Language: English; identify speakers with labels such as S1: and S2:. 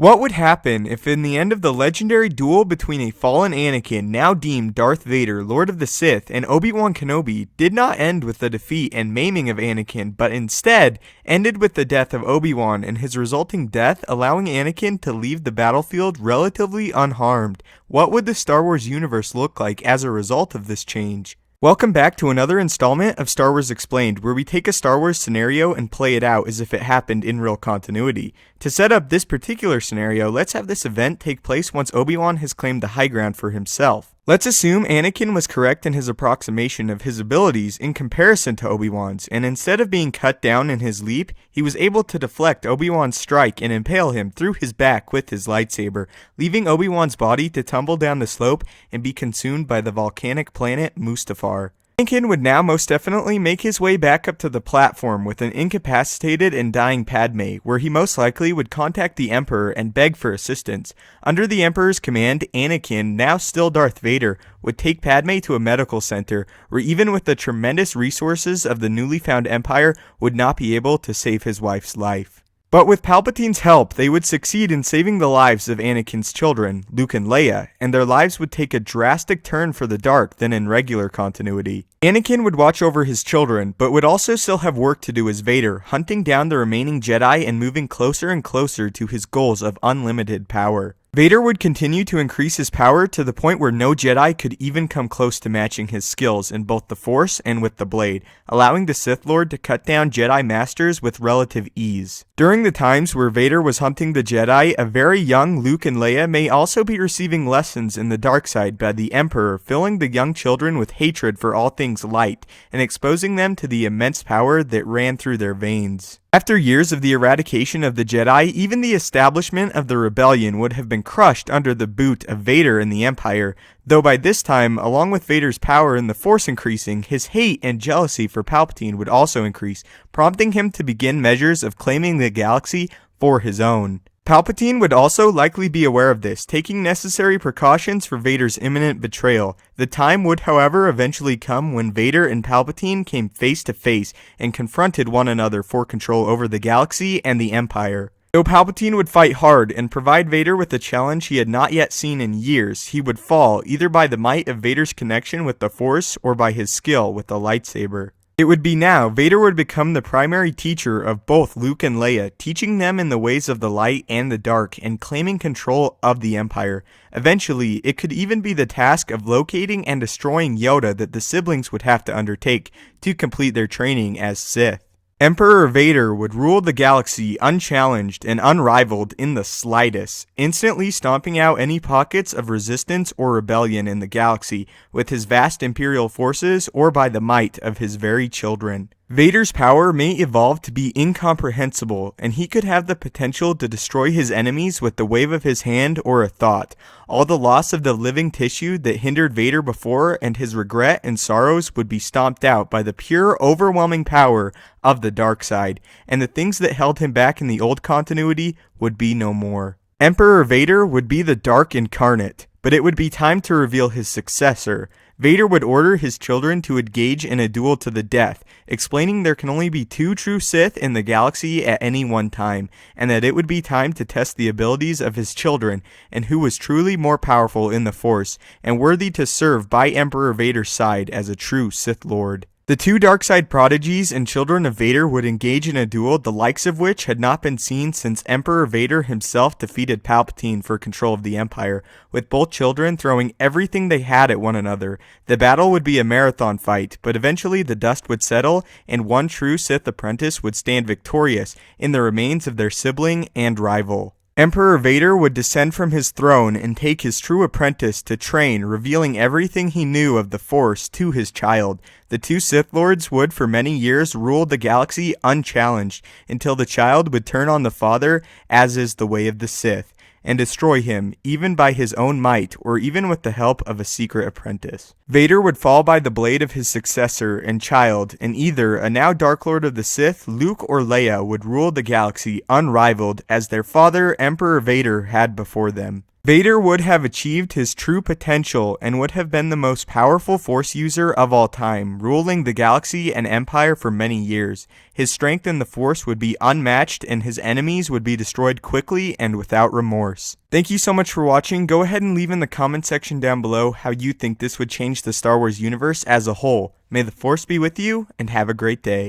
S1: What would happen if in the end of the legendary duel between a fallen Anakin, now deemed Darth Vader, Lord of the Sith, and Obi-Wan Kenobi did not end with the defeat and maiming of Anakin, but instead ended with the death of Obi-Wan and his resulting death, allowing Anakin to leave the battlefield relatively unharmed? What would the Star Wars universe look like as a result of this change? Welcome back to another installment of Star Wars Explained, where we take a Star Wars scenario and play it out as if it happened in real continuity. To set up this particular scenario, let's have this event take place once Obi-Wan has claimed the high ground for himself. Let's assume Anakin was correct in his approximation of his abilities in comparison to Obi-Wan's, and instead of being cut down in his leap, he was able to deflect Obi-Wan's strike and impale him through his back with his lightsaber, leaving Obi-Wan's body to tumble down the slope and be consumed by the volcanic planet Mustafar. Anakin would now most definitely make his way back up to the platform with an incapacitated and dying Padme, where he most likely would contact the Emperor and beg for assistance. Under the Emperor's command, Anakin, now still Darth Vader, would take Padme to a medical center, where even with the tremendous resources of the newly found Empire, would not be able to save his wife's life. But with Palpatine's help, they would succeed in saving the lives of Anakin's children, Luke and Leia, and their lives would take a drastic turn for the dark than in regular continuity. Anakin would watch over his children, but would also still have work to do as Vader, hunting down the remaining Jedi and moving closer and closer to his goals of unlimited power. Vader would continue to increase his power to the point where no Jedi could even come close to matching his skills in both the Force and with the blade, allowing the Sith Lord to cut down Jedi Masters with relative ease. During the times where Vader was hunting the Jedi, a very young Luke and Leia may also be receiving lessons in the dark side by the Emperor, filling the young children with hatred for all things light, and exposing them to the immense power that ran through their veins. After years of the eradication of the Jedi, even the establishment of the rebellion would have been crushed under the boot of Vader and the Empire, though by this time, along with Vader's power and the Force increasing, his hate and jealousy for Palpatine would also increase, prompting him to begin measures of claiming the galaxy for his own. Palpatine would also likely be aware of this, taking necessary precautions for Vader's imminent betrayal. The time would, however, eventually come when Vader and Palpatine came face to face and confronted one another for control over the galaxy and the Empire. Though Palpatine would fight hard and provide Vader with a challenge he had not yet seen in years, he would fall either by the might of Vader's connection with the Force or by his skill with the lightsaber. It would be now Vader would become the primary teacher of both Luke and Leia, teaching them in the ways of the light and the dark and claiming control of the Empire. Eventually, it could even be the task of locating and destroying Yoda that the siblings would have to undertake to complete their training as Sith. Emperor Vader would rule the galaxy unchallenged and unrivaled in the slightest, instantly stomping out any pockets of resistance or rebellion in the galaxy with his vast imperial forces or by the might of his very children. Vader's power may evolve to be incomprehensible, and he could have the potential to destroy his enemies with the wave of his hand or a thought. All the loss of the living tissue that hindered Vader before and his regret and sorrows would be stomped out by the pure, overwhelming power of the dark side, and the things that held him back in the old continuity would be no more. Emperor Vader would be the dark incarnate, but it would be time to reveal his successor. Vader would order his children to engage in a duel to the death, explaining there can only be two true Sith in the galaxy at any one time, and that it would be time to test the abilities of his children, and who was truly more powerful in the Force, and worthy to serve by Emperor Vader's side as a true Sith Lord. The two darkside prodigies and children of Vader would engage in a duel the likes of which had not been seen since Emperor Vader himself defeated Palpatine for control of the Empire, with both children throwing everything they had at one another. The battle would be a marathon fight, but eventually the dust would settle and one true Sith apprentice would stand victorious in the remains of their sibling and rival. Emperor Vader would descend from his throne and take his true apprentice to train, revealing everything he knew of the Force to his child. The two Sith Lords would for many years rule the galaxy unchallenged, until the child would turn on the father, as is the way of the Sith, and destroy him, even by his own might, or even with the help of a secret apprentice. Vader would fall by the blade of his successor and child, and either a now Dark Lord of the Sith, Luke or Leia, would rule the galaxy unrivaled as their father, Emperor Vader, had before them. Vader would have achieved his true potential and would have been the most powerful Force user of all time, ruling the galaxy and Empire for many years. His strength in the Force would be unmatched and his enemies would be destroyed quickly and without remorse. Thank you so much for watching. Go ahead and leave in the comment section down below how you think this would change the Star Wars universe as a whole. May the Force be with you and have a great day.